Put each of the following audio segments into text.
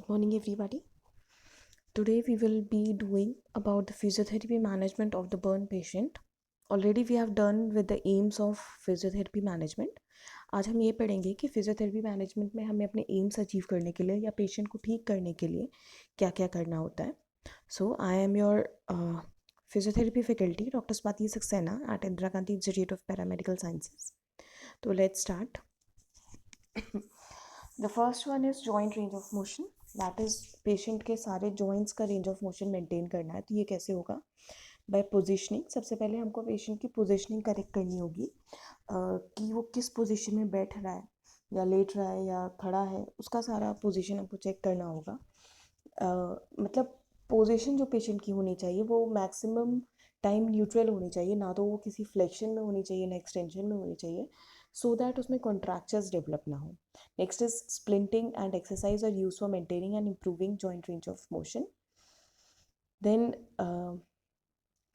Good morning, everybody. Today we will be doing about the physiotherapy management of the burn patient. Already we have done with the aims of physiotherapy management. आज हम ये पढ़ेंगे कि physiotherapy management में हमें अपने AIIMS achieve करने के लिए या पेशेंट को ठीक करने के लिए क्या क्या करना होता है. So I am your physiotherapy faculty doctor Swati Saxena at Indira Gandhi institute of paramedical sciences. तो let's start. The first one is joint range of motion. That is patient के सारे जॉइंट्स का रेंज ऑफ मोशन मेंटेन करना है. तो ये कैसे होगा? By positioning. सबसे पहले हमको पेशेंट की पोजीशनिंग करेक्ट करनी होगी कि वो किस पोजीशन में बैठ रहा है या लेट रहा है या खड़ा है. उसका सारा पोजीशन हमको चेक करना होगा. मतलब पोजीशन जो पेशेंट की होनी चाहिए वो मैक्सिमम टाइम न्यूट्रल होनी चाहिए, ना तो वो किसी फ्लेक्शन में होनी चाहिए ना एक्सटेंशन में होनी चाहिए, सो दैट उसमें कॉन्ट्रैक्चर्स डेवलप ना हो. Next is splinting and exercise are use for maintaining and improving joint range of motion. Then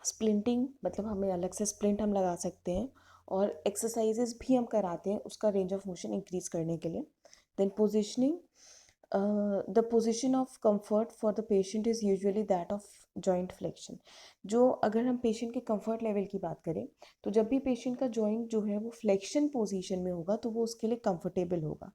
splinting मतलब हमें अलग से स्प्लिंट हम लगा सकते हैं और एक्सरसाइजेज भी हम कराते हैं उसका रेंज ऑफ मोशन इंक्रीज करने के लिए. Then positioning. The position of comfort for the patient is usually that of joint flexion. जो अगर हम पेशेंट के कंफर्ट लेवल की बात करें तो जब भी पेशेंट का जॉइंट जो है वो फ्लेक्शन पोजीशन में होगा तो वो उसके लिए कंफर्टेबल होगा.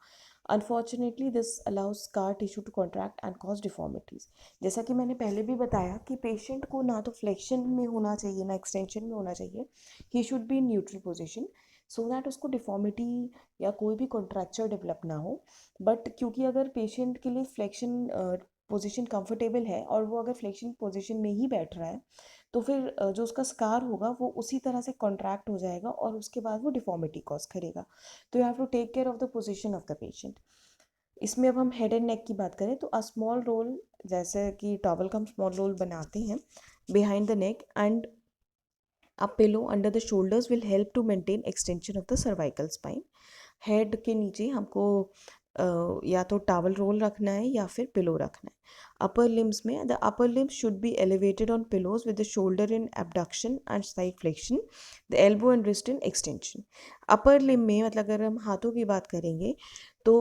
Unfortunately this allows scar tissue to contract and cause deformities. जैसा कि मैंने पहले भी बताया कि पेशेंट को ना तो फ्लेक्शन में होना चाहिए ना एक्सटेंशन में होना चाहिए. He should be in neutral position so that उसको डिफॉर्मिटी या कोई भी कॉन्ट्रैक्चर डेवलप ना हो. बट क्योंकि अगर पेशेंट के लिए फ्लेक्शन पोजीशन कंफर्टेबल है और वो अगर फ्लेक्शन पोजीशन में ही बैठ रहा है तो फिर जो उसका स्कार होगा वो उसी तरह से कॉन्ट्रैक्ट हो जाएगा और उसके बाद वो डिफॉर्मिटी कॉज करेगा. तो you have to take care of the position of the patient. इसमें अब हम हेड एंड नेक की बात करें तो अ स्मॉल रोल, जैसे कि टॉवल का हम स्मॉल रोल बनाते हैं behind the neck and a pillow under the shoulders will help to maintain extension of the cervical spine. Head के नीचे हमको या तो टावल रोल रखना है या फिर पिलो रखना है. अपर लिम्स में the upper limbs should be elevated on pillows with the shoulder in abduction and side flexion, the elbow and wrist in extension. Upper limb में मतलब अगर हम हाथों की बात करेंगे तो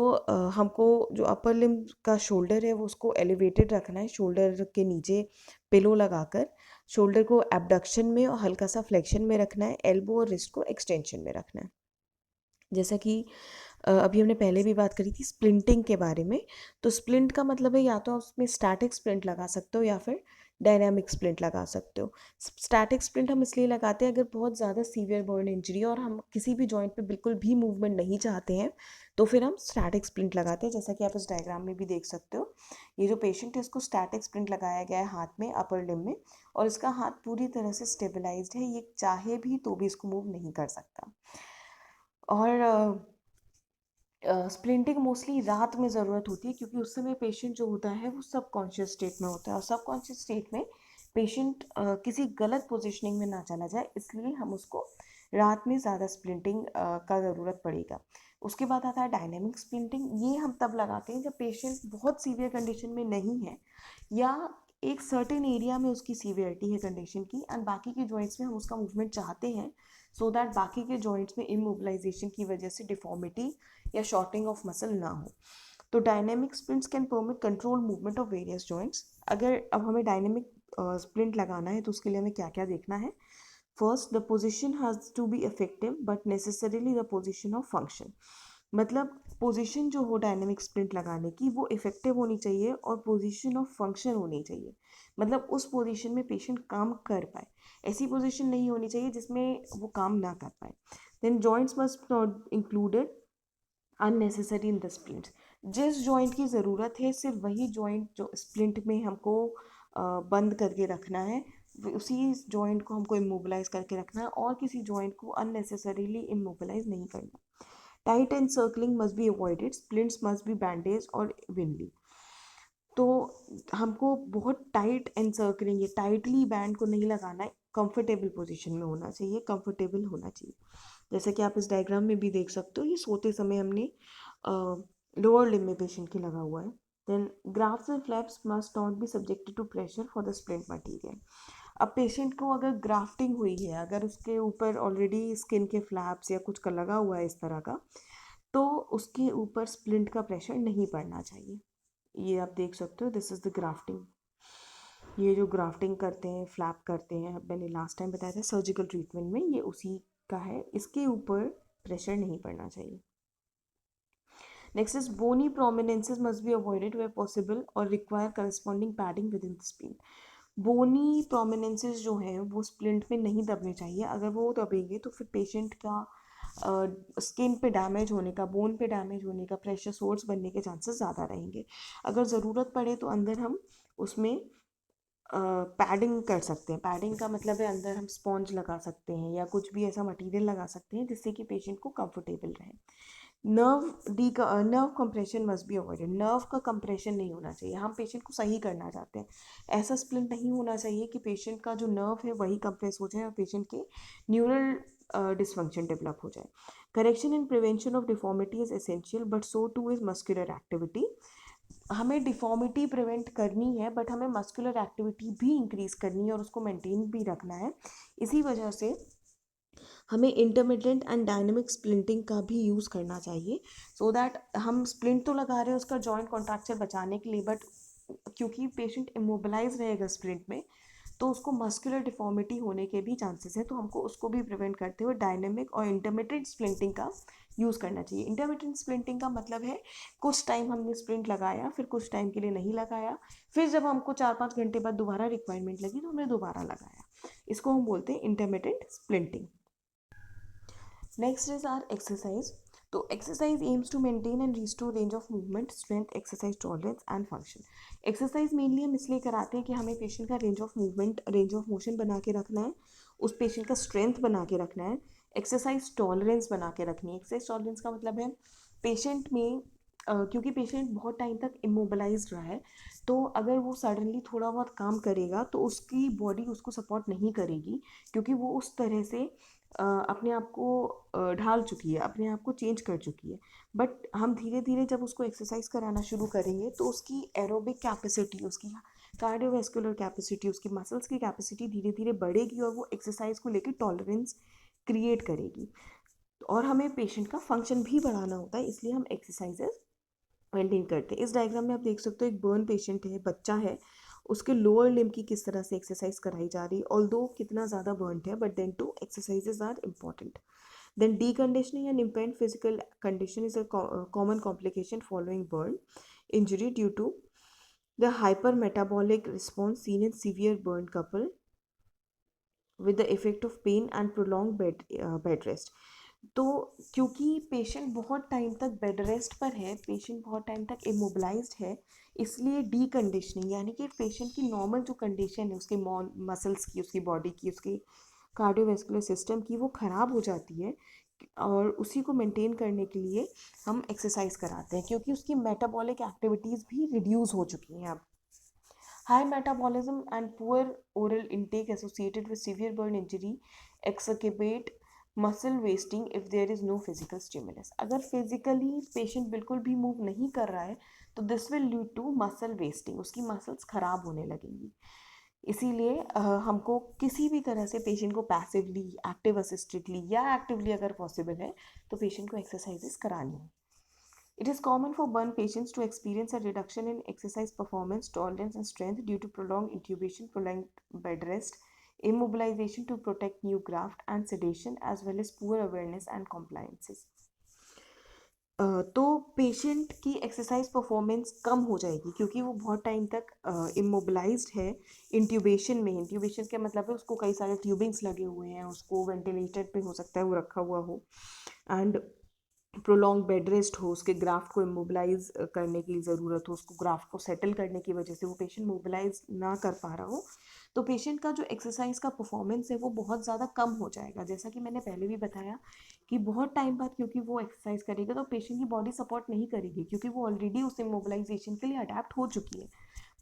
हमको जो अपर लिम का शोल्डर है वो उसको एलिवेटेड रखना है, शोल्डर के नीचे पिलो लगाकर शोल्डर को एबडक्शन में और हल्का सा फ्लेक्शन में रखना है, एल्बो और रिस्ट को एक्सटेंशन में रखना है. जैसा कि अभी हमने पहले भी बात करी थी स्प्लिंटिंग के बारे में. तो स्प्लिंट का मतलब है या तो आप उसमें स्टैटिक स्प्लिंट लगा सकते हो या फिर डायनामिक स्प्लिंट लगा सकते हो. स्टैटिक स्प्लिंट हम इसलिए लगाते हैं अगर बहुत ज़्यादा सीवियर बर्न इंजरी और हम किसी भी जॉइंट पे बिल्कुल भी मूवमेंट नहीं चाहते हैं तो फिर हम स्टैटिक स्प्लिंट लगाते हैं. जैसा कि आप इस डायग्राम में भी देख सकते हो, ये जो पेशेंट है इसको स्टैटिक स्प्लिंट लगाया गया है हाथ में, अपर लिम में, और इसका हाथ पूरी तरह से स्टेबलाइज्ड है, ये चाहे भी तो भी इसको मूव नहीं कर सकता. और स्प्लिंटिंग मोस्टली रात में ज़रूरत होती है क्योंकि उस समय पेशेंट जो होता है वो सबकॉन्शियस स्टेट में होता है और सबकॉन्शियस स्टेट में पेशेंट किसी गलत पोजीशनिंग में ना चला जाए, इसलिए हम उसको रात में ज़्यादा स्प्लिंटिंग का ज़रूरत पड़ेगा. उसके बाद आता है डायनेमिक स्प्लिंटिंग. ये हम तब लगाते हैं जब पेशेंट बहुत सीवियर कंडीशन में नहीं है या एक सर्टेन एरिया में उसकी सीवियरिटी है कंडीशन की एंड बाकी के जॉइंट्स में हम उसका मूवमेंट चाहते हैं सो दैट बाकी के जॉइंट्स में इमोबिलाइजेशन की वजह से डिफॉर्मिटी या शॉर्टिंग ऑफ मसल ना हो. तो dynamic splints can permit control movement of various joints. अगर अब हमें डायनेमिक स्प्लिंट लगाना है तो उसके लिए हमें क्या क्या देखना है. First, the position has to be effective but necessarily the position of function. मतलब पोजीशन जो हो डायनेमिक स्प्लिंट लगाने की वो इफेक्टिव होनी चाहिए और पोजीशन ऑफ फंक्शन होनी चाहिए. मतलब उस पोजीशन में पेशेंट काम कर पाए, ऐसी पोजीशन नहीं होनी चाहिए जिसमें वो काम ना कर पाए. Then joints must not included unnecessary in the splints. जिस जॉइंट की ज़रूरत है सिर्फ वही जॉइंट जो स्प्लिंट में हमको बंद करके रखना है, उसी जॉइंट को हमको इमोबिलाइज करके रखना है और किसी जॉइंट को अननेसेसरीली इमोबिलाइज नहीं करना. Tight and circling must be avoided. Splints must be bandage और विनली. तो हमको बहुत टाइट एंड सर्कलिंग, ये टाइटली बैंड को नहीं लगाना है, कंफर्टेबल पोजीशन में होना चाहिए, कंफर्टेबल होना चाहिए. जैसे कि आप इस डायग्राम में भी देख सकते हो, ये सोते समय हमने लोअर लिम्ब में पेशेंट के लगा हुआ है. Then grafts and flaps must not be subjected to pressure for the splint material. अब पेशेंट को अगर ग्राफ्टिंग हुई है, अगर उसके ऊपर ऑलरेडी स्किन के फ्लैप्स या कुछ का लगा हुआ है इस तरह का, तो उसके ऊपर स्प्लिंट का प्रेशर नहीं पड़ना चाहिए. ये आप देख सकते हो, दिस इज़ द ग्राफ्टिंग। ये जो ग्राफ्टिंग करते हैं, फ्लैप करते हैं, मैंने लास्ट टाइम बताया था सर्जिकल ट्रीटमेंट में, ये उसी का है। इसके ऊपर प्रेशर नहीं पड़ना चाहिए। Next is bony prominences must be avoided where possible और require corresponding padding within the splint. Bony prominences जो है वो स्प्लिंट में नहीं दबने चाहिए। अगर वो दबेंगे तो फिर पेशेंट का स्किन पे डैमेज होने का, बोन पे डैमेज होने का, प्रेशर सोर्स बनने के चांसेस ज़्यादा रहेंगे। अगर ज़रूरत पड़े तो अंदर हम उसमें पैडिंग कर सकते हैं। पैडिंग का मतलब है अंदर हम स्पॉन्ज लगा सकते हैं या कुछ भी ऐसा मटेरियल लगा सकते हैं जिससे कि पेशेंट को कंफर्टेबल रहे। Nerve compression must be avoided. Nerve का कंप्रेशन नहीं होना चाहिए। हम पेशेंट को सही करना चाहते हैं, ऐसा स्प्लिंट नहीं होना चाहिए कि पेशेंट का जो नर्व है वही कंप्रेस हो जाए और पेशेंट के न्यूरल डिसफंक्शन डेवलप हो जाए। Correction and prevention of deformity is essential but so two is muscular activity. हमें डिफॉर्मिटी प्रिवेंट करनी है बट हमें मस्कुलर एक्टिविटी भी इंक्रीज करनी है और उसको मेंटेन भी रखना है। इसी वजह से हमें इंटरमिटेंट एंड डायनेमिक स्प्लिंटिंग का भी यूज़ करना चाहिए, सो दैट हम स्प्लिंट तो लगा रहे हैं उसका जॉइंट कॉन्ट्रैक्चर बचाने के लिए, बट क्योंकि पेशेंट इमोबिलाइज रहेगा स्प्लिंट में तो उसको मस्कुलर डिफॉर्मिटी होने के भी चांसेस हैं। तो हमको उसको भी प्रिवेंट करते हुए डायनेमिक और इंटरमिटेंट स्प्लिंटिंग का यूज़ करना चाहिए। इंटरमिटेंट स्प्लिंटिंग का मतलब है कुछ टाइम हमने स्प्लिंट लगाया, फिर कुछ टाइम के लिए नहीं लगाया, फिर जब हमको 4-5 घंटे बाद दोबारा रिक्वायरमेंट लगी तो हमने दोबारा लगाया। इसको हम बोलते हैं intermittent splinting. Next is our exercise. तो exercise aims to maintain and restore range of movement, strength, exercise tolerance and function. Exercise mainly हम इसलिए कराते हैं कि हमें पेशेंट का range of movement, range of motion बना के रखना है, उस पेशेंट का स्ट्रेंथ बना के रखना है, एक्सरसाइज टॉलरेंस बना के रखनी है। एक्सरसाइज टॉलरेंस का मतलब है पेशेंट में क्योंकि पेशेंट बहुत टाइम तक इमोबलाइज रहा है, तो अगर वो सडनली थोड़ा बहुत काम करेगा तो उसकी बॉडी उसको सपोर्ट नहीं करेगी, क्योंकि वो उस तरह से अपने आप को ढाल चुकी है, अपने आप को चेंज कर चुकी है। बट हम धीरे धीरे जब उसको एक्सरसाइज कराना शुरू करेंगे तो उसकी एरोबिक कैपेसिटी, उसकी कार्डियोवैस्कुलर कैपेसिटी, उसकी मसल्स की कैपेसिटी धीरे धीरे बढ़ेगी और वो एक्सरसाइज को लेकर टॉलरेंस क्रिएट करेगी। और हमें पेशेंट का फंक्शन भी बढ़ाना होता है, इसलिए हम एक्सरसाइजेज मेंटेन करते हैं। इस डायग्राम में आप देख सकते हो एक बर्न पेशेंट है, बच्चा है, उसके लोअर लिम्ब की किस तरह से एक्सरसाइज कराई जा रही है। ऑल्दो कितना ज़्यादा बर्न है but then too exercises are important. Then deconditioning and impaired physical condition is a common complication following burn injury due to the hypermetabolic response seen in severe burn couple with the effect of pain and prolonged bed rest. तो क्योंकि patient बहुत time तक bed rest पर है, patient बहुत time तक immobilised है, इसलिए डीकंडीशनिंग यानी कि पेशेंट की नॉर्मल जो कंडीशन है उसके मसल्स की, उसकी बॉडी की, उसकी कार्डियोवैस्कुलर सिस्टम की, वो ख़राब हो जाती है। और उसी को मेंटेन करने के लिए हम एक्सरसाइज कराते हैं, क्योंकि उसकी मेटाबॉलिक एक्टिविटीज़ भी रिड्यूस हो चुकी हैं अब। High metabolism and poor oral intake associated with severe burn injury exacerbate muscle wasting if there is no physical stimulus. अगर फिजिकली पेशेंट बिल्कुल भी मूव नहीं कर रहा है तो this will lead to muscle wasting, उसकी मसल्स खराब होने लगेंगी। इसीलिए हमको किसी भी तरह से पेशेंट को पैसिवली, एक्टिव असिस्टेडली या एक्टिवली अगर पॉसिबल है तो पेशेंट को एक्सरसाइजेस करानी है। It is common for burn patients to experience a reduction in exercise performance, tolerance, and strength due to prolonged intubation, prolonged bed rest, immobilization to protect new graft, and sedation, as well as poor awareness and compliances. तो patient की exercise performance कम हो जाएगी क्योंकि वो बहुत time तक immobilised है intubation में। इंट्यूबेशन का मतलब है उसको कई सारे ट्यूबिंग्स लगे हुए हैं, उसको वेंटिलेटेड पे हो सकता है वो रखा हुआ हो, एंड प्रोलॉन्ग बेड रेस्ट हो, उसके ग्राफ्ट को इमोबिलाइज करने की ज़रूरत हो, उसको ग्राफ्ट को सेटल करने की वजह से वो पेशेंट मोबिलाइज ना कर पा रहा हो, तो पेशेंट का जो एक्सरसाइज का परफॉर्मेंस है वो बहुत ज़्यादा कम हो जाएगा। जैसा कि मैंने पहले भी बताया कि बहुत टाइम बाद क्योंकि वो एक्सरसाइज करेगा तो पेशेंट की बॉडी सपोर्ट नहीं करेगी, क्योंकि वो ऑलरेडी उस इमोबिलाइजेशन के लिए अडेप्ट हो चुकी है।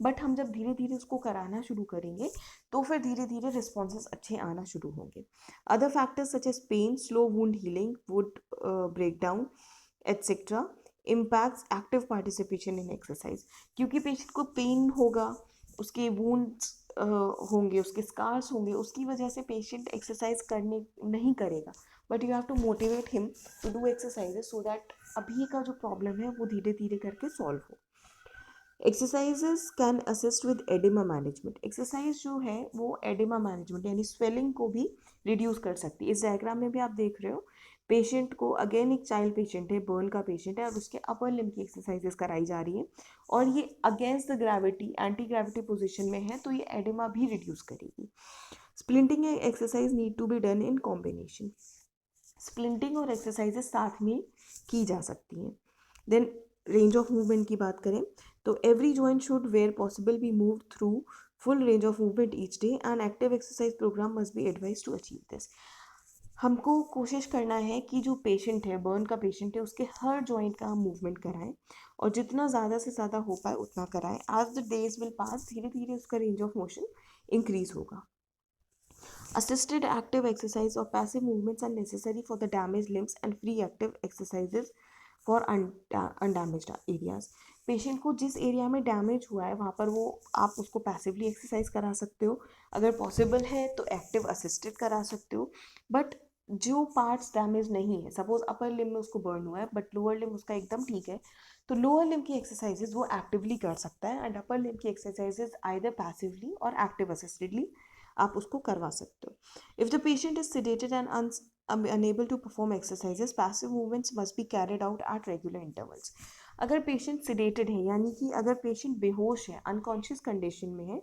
बट हम जब धीरे धीरे उसको कराना शुरू करेंगे तो फिर धीरे धीरे रिस्पॉन्सेज अच्छे आना शुरू होंगे। Other factors such as pain, slow wound healing, wound breakdown etcetera impacts active participation in exercise. क्योंकि पेशेंट को पेन होगा, उसके वूंड्स होंगे, उसके स्कार्स होंगे, उसकी वजह से पेशेंट एक्सरसाइज करने नहीं करेगा। But you have to motivate him to do exercises so that अभी का जो प्रॉब्लम है वो धीरे धीरे करके सॉल्व हो। Exercises can assist with oedema management. Exercise जो है वो एडिमा मैनेजमेंट यानी स्वेलिंग को भी रिड्यूस कर सकती है। इस डायग्राम में भी आप देख रहे हो पेशेंट को, अगेन एक चाइल्ड पेशेंट है, बर्न का पेशेंट है और उसके अपर लिम्ब की एक्सरसाइजेस कराई जा रही है और ये against the gravity, anti gravity position में है, तो ये एडिमा भी रिड्यूस करेगी। Splinting exercise need to be done in combination. Splinting और एक्सरसाइजेस साथ में की जा सकती हैं। देन रेंज ऑफ मूवमेंट की बात करें तो every joint should where possible be move through full range of movement each day and active exercise programme must be advise to achieve this. हमको कोशिश करना है कि जो पेशेंट है, बर्न का पेशेंट है, उसके हर जॉइंट का हम मूवमेंट कराएं और जितना ज़्यादा से ज़्यादा हो पाए उतना कराएं। As the days will pass धीरे धीरे उसका रेंज ऑफ मोशन इंक्रीज होगा। Assisted active exercise or passive movements are necessary for the damaged limbs and free active exercises for undamaged areas. Patient को जिस एरिया में डैमेज हुआ है वहाँ पर वो आप उसको पैसिवली एक्सरसाइज करा सकते हो, अगर पॉसिबल है तो एक्टिव असिस्टेड करा सकते हो। बट जो पार्ट्स डैमेज नहीं है, सपोज अपर लिम्ब में उसको बर्न हुआ है बट लोअर लिम्ब उसका एकदम ठीक है, तो लोअर लिम्ब की एक्सरसाइजेज वो एक्टिवली कर सकता है एंड अपर लिम्ब की एक्सरसाइजेज आइदर पैसिवली और एक्टिव असिस्टेडली आप उसको करवा सकते हो। If the patient is sedated and unable to perform exercises, passive movements must be carried out at regular intervals. अगर पेशेंट सिडेटेड है यानी कि अगर पेशेंट बेहोश है, अनकॉन्शियस कंडीशन में है,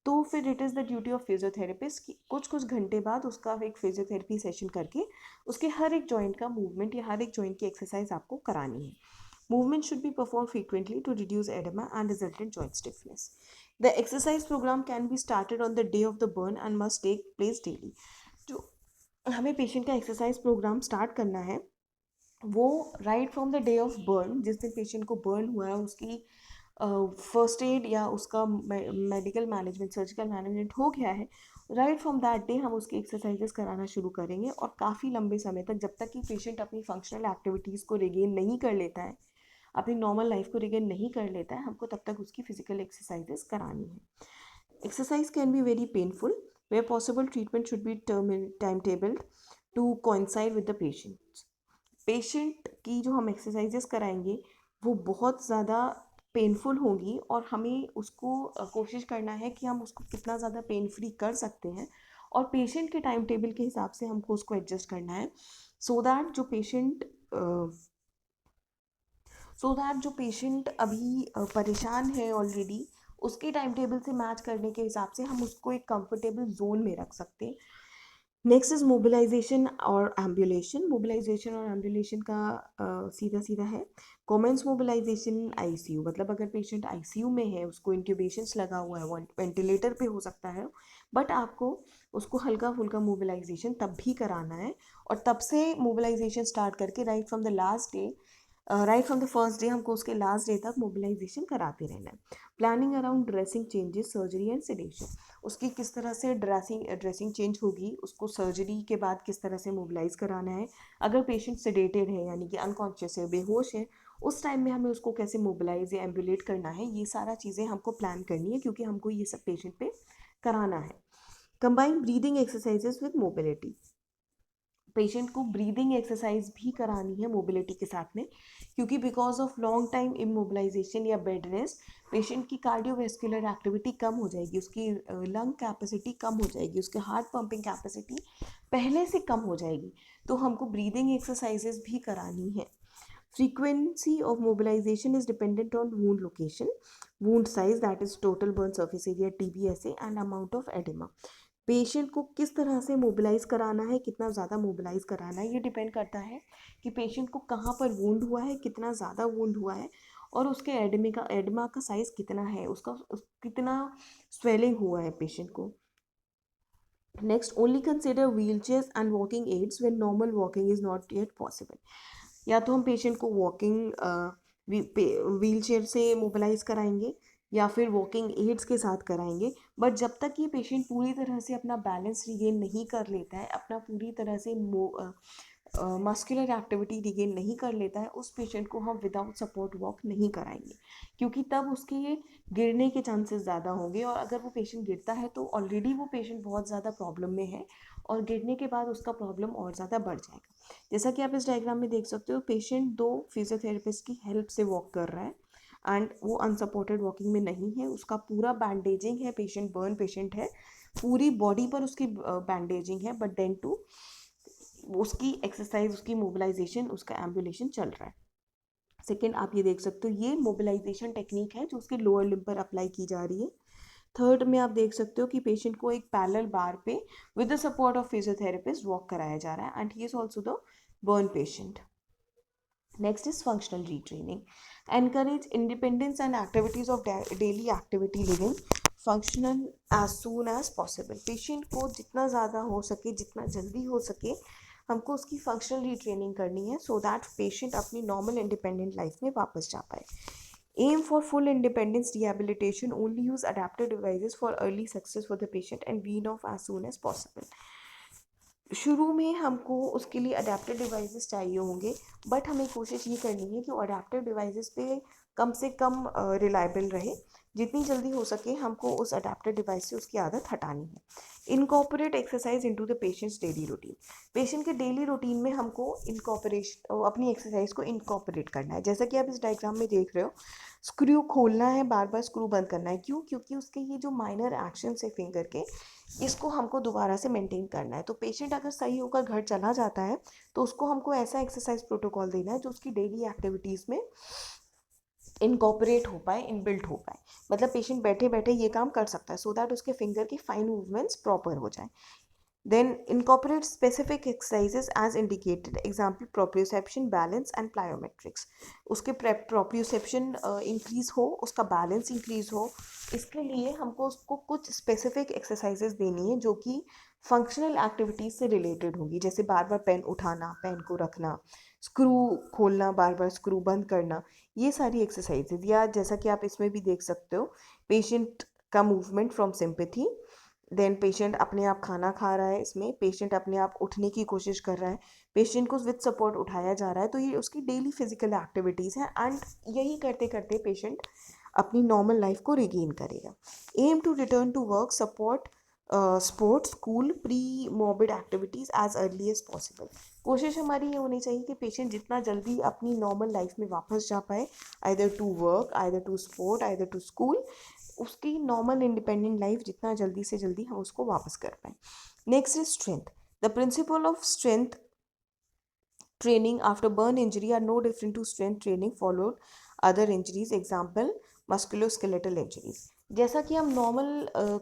तो फिर it is the duty of physiotherapist कि कुछ कुछ घंटे बाद उसका एक फिजियोथेरेपी सेशन करके उसके हर एक जॉइंट का मूवमेंट या हर एक जॉइंट की एक्सरसाइज आपको करानी है। Movement should be performed frequently to reduce edema and resultant joint stiffness. The exercise program can be started on the day of the burn and must take place daily. जो हमें patient का exercise programme start करना है वो right from the day of burn, जिस दिन patient को burn हुआ है उसकी फर्स्ट एड या उसका मेडिकल मैनेजमेंट, सर्जिकल मैनेजमेंट हो गया है, राइट फ्रॉम दैट डे हम उसकी एक्सरसाइजेस कराना शुरू करेंगे और काफ़ी लंबे समय तक, जब तक कि पेशेंट अपनी फंक्शनल एक्टिविटीज़ को रिगेन नहीं कर लेता है, अपनी नॉर्मल लाइफ को रिगेन नहीं कर लेता है, हमको तब तक उसकी फिजिकल एक्सरसाइजेस करानी है। Exercise can be very painful, where possible treatment should be time tabled to coincide with the patient. Patient की जो हम एक्सरसाइजेस कराएंगे वो बहुत ज़्यादा पेनफुल होगी और हमें उसको कोशिश करना है कि हम उसको कितना ज़्यादा पेन फ्री कर सकते हैं और पेशेंट के टाइम टेबल के हिसाब से हमको उसको एडजस्ट करना है सो दैट जो पेशेंट अभी परेशान है ऑलरेडी, उसके टाइम टेबल से मैच करने के हिसाब से हम उसको एक कंफर्टेबल जोन में रख सकते हैं। नेक्स्ट इज मोबिलाइजेशन और एम्बुलेशन। मोबिलाइजेशन और एम्बुलेशन का सीधा सीधा है। कॉमेंस मोबिलाइजेशन आईसीयू, मतलब अगर पेशेंट आईसीयू में है, उसको इंट्यूबेशंस लगा हुआ है, वेंटिलेटर पे हो सकता है, बट आपको उसको हल्का फुल्का मोबिलाइजेशन तब भी कराना है और तब से मोबिलाइजेशन स्टार्ट करके right from the first day हमको उसके लास्ट डे तक मोबिलाइजेशन कराते रहना है। Planning around dressing changes, surgery and sedation, उसकी किस तरह से ड्रेसिंग चेंज होगी, उसको सर्जरी के बाद किस तरह से मोबिलाइज कराना है, अगर पेशेंट सेडेटेड है यानी कि अनकॉन्शियस है, बेहोश है, उस टाइम में हमें उसको कैसे मोबिलाइज या एम्बुलेट करना है, ये सारा चीज़ें हमको प्लान करनी है क्योंकि हमको ये सब पेशेंट पे कराना है। Combine breathing exercises with mobility, patient को ब्रीदिंग एक्सरसाइज भी करानी है मोबिलिटी के साथ में क्योंकि because of long time immobilisation या बेड रेस्ट पेशेंट की कार्डियोवेस्कुलर एक्टिविटी कम हो जाएगी, उसकी लंग कैपेसिटी कम हो जाएगी, उसके हार्ट पंपिंग कैपेसिटी पहले से कम हो जाएगी, तो हमको ब्रीदिंग एक्सरसाइजेस भी करानी है। Frequency of mobilisation is dependent on wound location, wound size that is total burn surface area TBSA and amount of oedema. Patient को किस तरह से मोबिलाइज कराना है, कितना ज़्यादा मोबिलाइज कराना है, ये डिपेंड करता है कि पेशेंट को कहाँ पर वुंड हुआ है, कितना ज़्यादा वुंड हुआ है और उसके एडमा का साइज़ कितना है, कितना स्वेलिंग हुआ है पेशेंट को। Next, only consider wheel chairs and walking aids when normal walking is not yet possible. या तो हम पेशेंट को वॉकिंग व्हील चेयर से मोबिलाइज कराएंगे या फिर वॉकिंग एड्स के साथ कराएंगे, बट जब तक ये पेशेंट पूरी तरह से अपना बैलेंस रिगेन नहीं कर लेता है, अपना पूरी तरह से मस्कुलर एक्टिविटी रिगेन नहीं कर लेता है, उस पेशेंट को हम विदाउट सपोर्ट वॉक नहीं कराएंगे क्योंकि तब उसके ये गिरने के चांसेस ज़्यादा होंगे और अगर वो पेशेंट गिरता है तो ऑलरेडी वो पेशेंट बहुत ज़्यादा प्रॉब्लम में है और गिरने के बाद उसका प्रॉब्लम और ज़्यादा बढ़ जाएगा। जैसा कि आप इस डायग्राम में देख सकते हो, पेशेंट 2 फिजियोथेरेपिस्ट की हेल्प से वॉक कर रहा है एंड वो अनसपोर्टेड वॉकिंग में नहीं है, उसका पूरा बैंडेजिंग है, पेशेंट बर्न पेशेंट है, पूरी बॉडी पर उसकी बैंडेजिंग है, बट देन टू उसकी एक्सरसाइज, उसकी मोबिलाइजेशन, उसका एम्बुलेशन चल रहा है। सेकेंड, आप ये देख सकते हो, ये मोबिलाइजेशन टेक्निक है जो उसके लोअर लिम्ब पर अप्लाई की जा रही है। थर्ड में आप देख सकते हो कि पेशेंट को एक पैरेलल बार पे with the support of physiotherapist walk कराया जा रहा है, and he is also the burn patient. Next is functional retraining. Encourage independence and activities of daily activity living functional as soon as possible. Patient को जितना ज़्यादा हो सके, जितना जल्दी हो सके, हमको उसकी फंक्शनल रीट्रेनिंग करनी है सो दैट पेशेंट अपनी नॉर्मल इंडिपेंडेंट लाइफ में वापस जा पाए. Aim for full independence rehabilitation. Only use adaptive devices for early success for the patient and wean off as soon as possible. शुरू में हमको उसके लिए अडेप्टिव डिवाइसेस चाहिए होंगे, बट हमें कोशिश ये करनी है कि वो अडेप्टिव डिवाइसेस पे कम से कम रिलायबल रहे. जितनी जल्दी हो सके हमको उस अडेप्टिव डिवाइस से उसकी आदत हटानी है. Incorporate exercise into the patients daily routine. Patient के डेली रूटीन में हमको इनकॉर्पोरेशन, अपनी एक्सरसाइज को इनकॉर्पोरेट करना है. जैसा कि आप इस डायग्राम में देख रहे हो, स्क्रू खोलना है, बार बार स्क्रू बंद करना है. क्यों? क्योंकि उसके ये जो माइनर एक्शन है फिंगर के, इसको हमको दोबारा से मेंटेन करना है. तो पेशेंट अगर सही होकर घर चला जाता है तो उसको हमको ऐसा एक्सरसाइज प्रोटोकॉल देना है जो उसकी डेली एक्टिविटीज़ में इनकॉपरेट हो पाए, इनबिल्ट हो पाए. मतलब पेशेंट बैठे बैठे ये काम कर सकता है सो दैट उसके फिंगर की फाइन मूवमेंट्स प्रॉपर हो जाए. Then incorporate specific exercises as indicated. Example, proprioception, balance and plyometrics. उसके proprioception increase हो, उसका balance increase हो, इसके लिए हमको उसको कुछ specific exercises देनी है जो कि functional activities से related होंगी. जैसे बार बार पेन उठाना, पेन को रखना, स्क्रू खोलना, बार बार स्क्रू बंद करना, ये सारी एक्सरसाइजेज. या जैसा कि आप इसमें भी देख सकते हो, पेशेंट का movement from sympathy. Then patient अपने आप खाना खा रहा है, इसमें पेशेंट अपने आप उठने की कोशिश कर रहा है, पेशेंट को विद सपोर्ट उठाया जा रहा है. तो ये उसकी डेली फिजिकल एक्टिविटीज़ हैं, एंड यही करते करते पेशेंट अपनी नॉर्मल लाइफ को रिगेन करेगा. Aim to return to work, support sports, school, pre morbid activities as early as possible. कोशिश हमारी ये होनी चाहिए कि पेशेंट जितना जल्दी अपनी नॉर्मल लाइफ में वापस जा पाए, either to work, either to sport, either to school, उसकी नॉर्मल इंडिपेंडेंट लाइफ जितना जल्दी से जल्दी हम उसको वापस कर पाएँ. Next is strength. The principle of strength training after burn injury are no different to strength training followed other injuries. Example, musculoskeletal injuries. जैसा कि हम नॉर्मल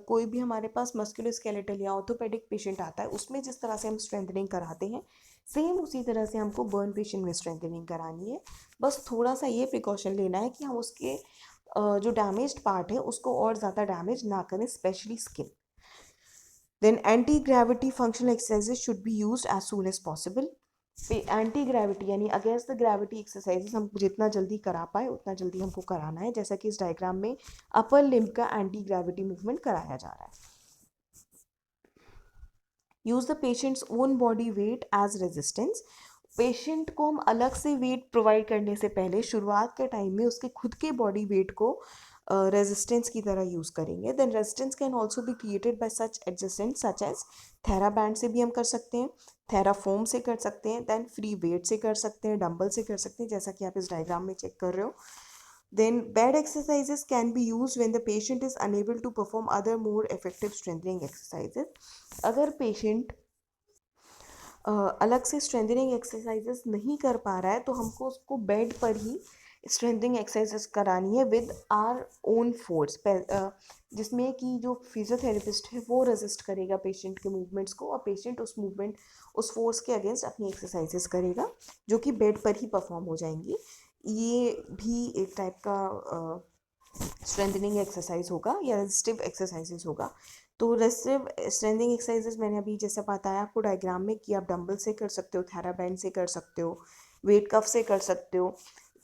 कोई भी हमारे पास मस्कुलोस्केलेटल या ऑर्थोपेडिक पेशेंट आता है, उसमें जिस तरह से हम स्ट्रेंथनिंग कराते हैं, सेम उसी तरह से हमको बर्न पेशेंट में स्ट्रेंथनिंग करानी है. बस थोड़ा सा ये प्रिकॉशन लेना है कि हम उसके जो डैमेज्ड पार्ट है उसको और ज़्यादा डैमेज ना करें, specially skin. Then anti-gravity functional exercises should be used as soon as possible. Anti gravity यानी अगेंस्ट द ग्रेविटी एक्सरसाइजेस हम जितना जल्दी करा पाए उतना जल्दी हमको कराना है. जैसा कि इस डायग्राम में अपर लिम्ब का एंटी ग्रेविटी मूवमेंट कराया जा रहा है. Use the patient's own body weight as resistance. Patient को हम अलग से वेट प्रोवाइड करने से पहले शुरुआत के टाइम में उसके खुद के बॉडी वेट को रेजिस्टेंस की तरह यूज़ करेंगे. Then resistance can also be created by such adjustment such as theraband से भी हम कर सकते हैं, थेराफोम से कर सकते हैं, देन फ्री वेट से कर सकते हैं, डंबल से कर सकते हैं, जैसा कि आप इस डायग्राम में चेक कर रहे हो. Then bed exercises can be used when the patient is unable to perform other more effective strengthening exercises. अगर पेशेंट अलग से स्ट्रेंथनिंग एक्सरसाइजेस नहीं कर पा रहा है तो हमको उसको बेड पर ही स्ट्रेंथनिंग एक्सरसाइजेस करानी है विद आर ओन फोर्स, जिसमें कि जो फिजियोथेरेपिस्ट है वो रेजिस्ट करेगा पेशेंट के मूवमेंट्स को, और पेशेंट उस फोर्स के अगेंस्ट अपनी एक्सरसाइजेस करेगा जो कि बेड पर ही परफॉर्म हो जाएंगी. ये भी एक टाइप का स्ट्रेंथनिंग एक्सरसाइज होगा या रेजिस्टिव एक्सरसाइजेज होगा. तो रेजिस्टिव स्ट्रेंथनिंग एक्सरसाइजेज मैंने अभी जैसा बताया आपको डायग्राम में कि आप डंबल से कर सकते हो, थेराबैंड से कर सकते हो, वेट कफ से कर सकते हो.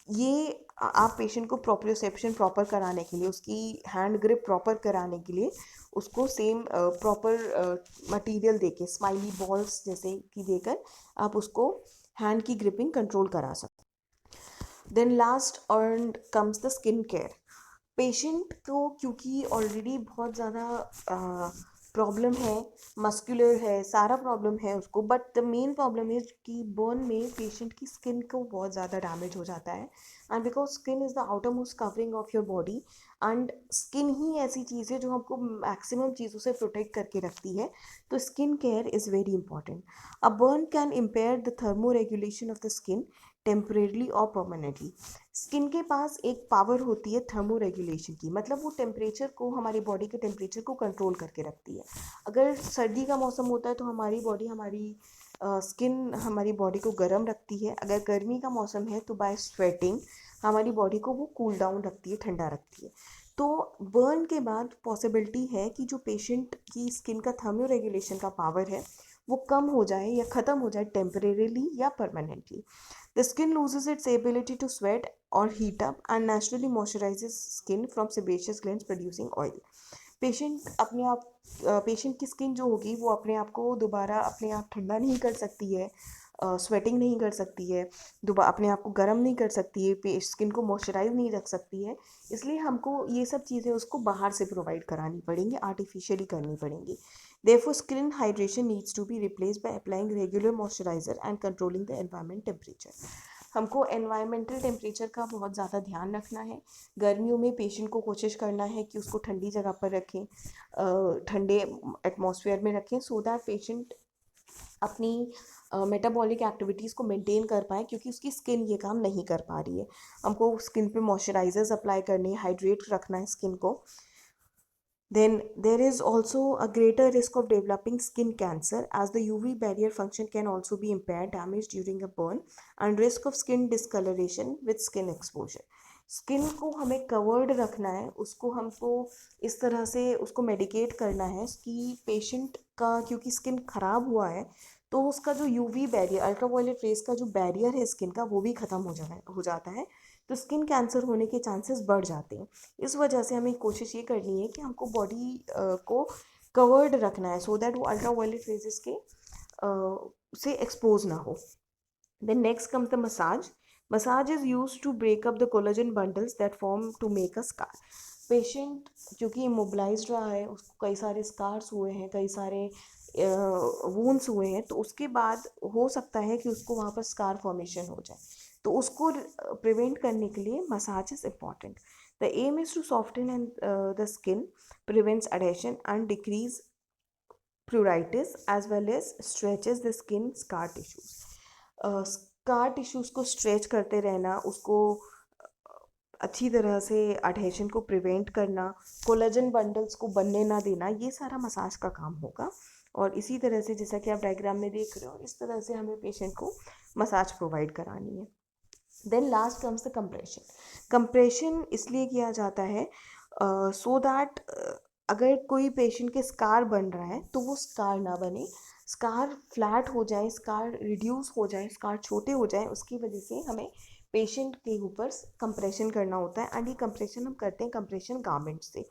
ये आप पेशेंट को प्रोप्रियोसेप्शन प्रॉपर कराने के लिए, उसकी हैंड ग्रिप प्रॉपर कराने के लिए उसको सेम प्रॉपर मटेरियल देके, स्माइली बॉल्स जैसे कि देकर आप उसको हैंड की ग्रिपिंग कंट्रोल करा सकते. देन लास्ट और comes the skin care. Patient को क्योंकि ऑलरेडी बहुत ज़्यादा प्रॉब्लम है, मस्कुलर है, सारा प्रॉब्लम है उसको, but the main problem is कि बर्न में पेशेंट की स्किन को बहुत ज़्यादा डैमेज हो जाता है, and because skin is the outermost covering of your body, and skin ही ऐसी चीज़ है जो हमको मैक्सिमम चीज़ों से प्रोटेक्ट करके रखती है, तो skin care is very important. A burn can impair the thermo regulation of the skin temporarily और परमानेंटली. स्किन के पास एक पावर होती है थर्मो रेगुलेशन की, मतलब वो टेम्परेचर को, हमारी बॉडी के टेम्परेचर को कंट्रोल करके रखती है. अगर सर्दी का मौसम होता है तो हमारी बॉडी, हमारी स्किन हमारी बॉडी को गर्म रखती है. अगर गर्मी का मौसम है तो बाय स्वेटिंग हमारी बॉडी को वो कूल डाउन रखती है, ठंडा रखती है. तो बर्न के बाद पॉसिबिलिटी है कि जो पेशेंट की स्किन का थर्मो रेगुलेशन का पावर है वो कम हो जाए या ख़त्म हो जाए टेम्परेरीली या permanently. The skin loses its ability to sweat or heat up and naturally moisturizes skin from sebaceous glands producing oil. Patient की स्किन जो होगी वो अपने आप को दोबारा अपने आप ठंडा नहीं कर सकती है, स्वेटिंग नहीं कर सकती है, दोबारा अपने आप को गर्म नहीं कर सकती है, स्किन को मॉइस्चराइज नहीं रख सकती है. इसलिए हमको ये सब चीज़ें उसको बाहर से प्रोवाइड करानी पड़ेंगी, आर्टिफिशियली करनी पड़ेंगी. Therefore, skin hydration needs to be replaced by applying regular moisturizer and controlling the environment temperature. हमको एनवायरमेंटल टेम्परेचर का बहुत ज़्यादा ध्यान रखना है. गर्मियों में पेशेंट को कोशिश करना है कि उसको ठंडी जगह पर रखें, ठंडे एटमॉस्फेयर में रखें, सो दैट पेशेंट अपनी मेटाबॉलिक एक्टिविटीज़ को मेंटेन कर पाए, क्योंकि उसकी स्किन ये काम नहीं कर पा रही है. हमको स्किन पे मॉइस्चराइजर्स अप्लाई करने, हाइड्रेट रखना है स्किन को. Then there is also a greater risk of developing skin cancer as the UV barrier function can also be impaired, damaged during a burn, and risk of skin discoloration with skin exposure. Skin को हमें covered रखना है, उसको हमको इस तरह से उसको मेडिकेट करना है कि पेशेंट का, क्योंकि स्किन खराब हुआ है तो उसका जो यूवी बैरियर, अल्ट्रावायलेट रेस का जो बैरियर है स्किन का, वो भी ख़त्म हो जाता है, तो स्किन कैंसर होने के चांसेस बढ़ जाते हैं. इस वजह से हमें कोशिश ये करनी है कि हमको बॉडी को कवर्ड रखना है, सो दैट वो अल्ट्रावायलेट रेजेस के से एक्सपोज ना हो. Then next comes the massage. Massage is use to break up the collagen bundles that form to make a scar. Patient क्योंकि इमोबलाइज रहा है, उसको कई सारे स्कार्स हुए हैं, कई सारे वूंड्स हुए हैं, तो उसके बाद हो सकता है कि उसको वहाँ पर स्कार फॉर्मेशन हो जाए, तो उसको प्रिवेंट करने के लिए massage is important. The aim is to soften and the skin, prevents adhesion and decrease pruritus as well as stretches the skin scar tissues. Scar tissues को स्ट्रेच करते रहना, उसको अच्छी तरह से अडहेशन को प्रिवेंट करना, कोलाजन बंडल्स को बनने ना देना, ये सारा मसाज का काम होगा. और इसी तरह से जैसा कि आप डायग्राम में देख रहे हो, इस तरह से हमें पेशेंट को मसाज प्रोवाइड करानी है. Then last comes the compression. Compression इसलिए किया जाता है सो दैट अगर कोई पेशेंट के स्कार बन रहा है तो वो स्कार ना बने, स्कार फ्लैट हो जाए, स्कार रिड्यूस हो जाए, स्कार छोटे हो जाए, उसकी वजह से हमें पेशेंट के ऊपर कंप्रेशन करना होता है. एंड ये कंप्रेशन हम करते हैं कंप्रेशन गारमेंट से.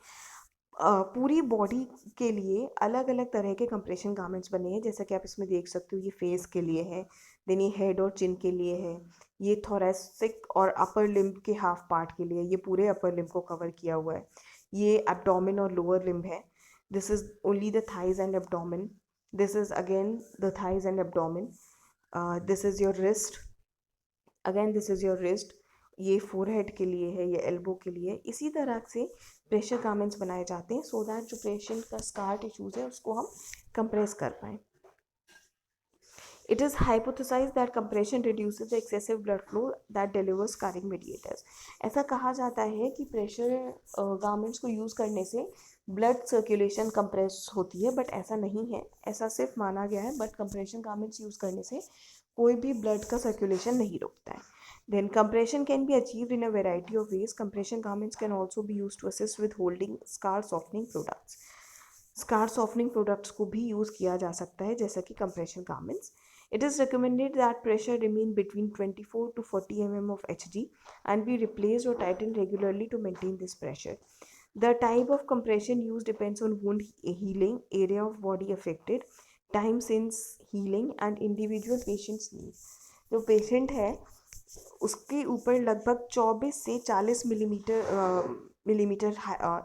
पूरी बॉडी के लिए अलग अलग तरह के कंप्रेशन गारमेंट्स बने हैं, जैसा कि आप इसमें देख सकते हो. ये फेस के लिए है, देन ये हेड और चिन के लिए है, ये थोरेसिक और अपर लिम्ब के हाफ पार्ट के लिए, ये पूरे अपर लिम्ब को कवर किया हुआ है. ये एब्डोमेन और लोअर लिम्ब है. This is only the thighs and abdomen. This is again the thighs and abdomen. This is your wrist. Again this is your wrist. ये फोरहेड के लिए है, ये एल्बो के लिए. इसी तरह से प्रेशर गारमेंट्स बनाए जाते हैं सो दैट जो पेशेंट का स्कार टिश्यूज़ है उसको हम कंप्रेस कर पाएँ. It is hypothesized that compression reduces the excessive blood flow that delivers scarring mediators. ऐसा कहा जाता है कि प्रेशर गारमेंट्स को यूज़ करने से ब्लड सर्कुलेशन कंप्रेस होती है, बट ऐसा नहीं है. ऐसा सिर्फ माना गया है, बट कंप्रेशन गारमेंट्स यूज़ करने से कोई भी ब्लड का सर्कुलेशन नहीं रुकता है. Then compression can be achieved in a variety of ways. Compression garments can also be used to assist with holding scar softening products. Scar softening products को भी यूज़ किया जा सकता है, जैसा कि compression garments. It is recommended that pressure remain between 24 to 40 mm of Hg and be replaced or tightened regularly to maintain this pressure. The type of compression used depends on wound healing, area of body affected, time since healing and individual patient's needs. जो patient है उसके ऊपर लगभग 24 से 40 millimetre millimetre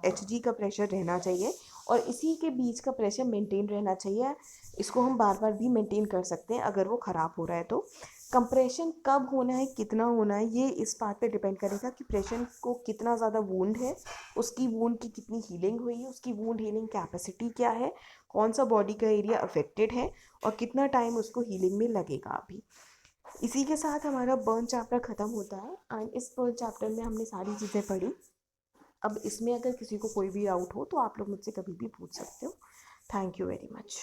HG का pressure रहना चाहिए और इसी के बीच का प्रेशर मेंटेन रहना चाहिए। इसको हम बार बार भी मेंटेन कर सकते हैं अगर वो ख़राब हो रहा है तो। कंप्रेशन कब होना है, कितना होना है, ये इस बात पे डिपेंड करेगा कि पेशेंट को कितना ज़्यादा वूंड है, उसकी वूंड की कितनी हीलिंग हुई है, उसकी वूंड हीलिंग कैपेसिटी क्या है, कौन सा बॉडी का एरिया अफेक्टेड है और कितना टाइम उसको हीलिंग में लगेगा अभी। इसी के साथ हमारा बर्न चैप्टर ख़त्म होता है एंड इस बर्न चैप्टर में हमने सारी चीज़ें पढ़ी। अब इसमें अगर किसी को कोई भी डाउट हो तो आप लोग मुझसे कभी भी पूछ सकते हो। Thank you very much.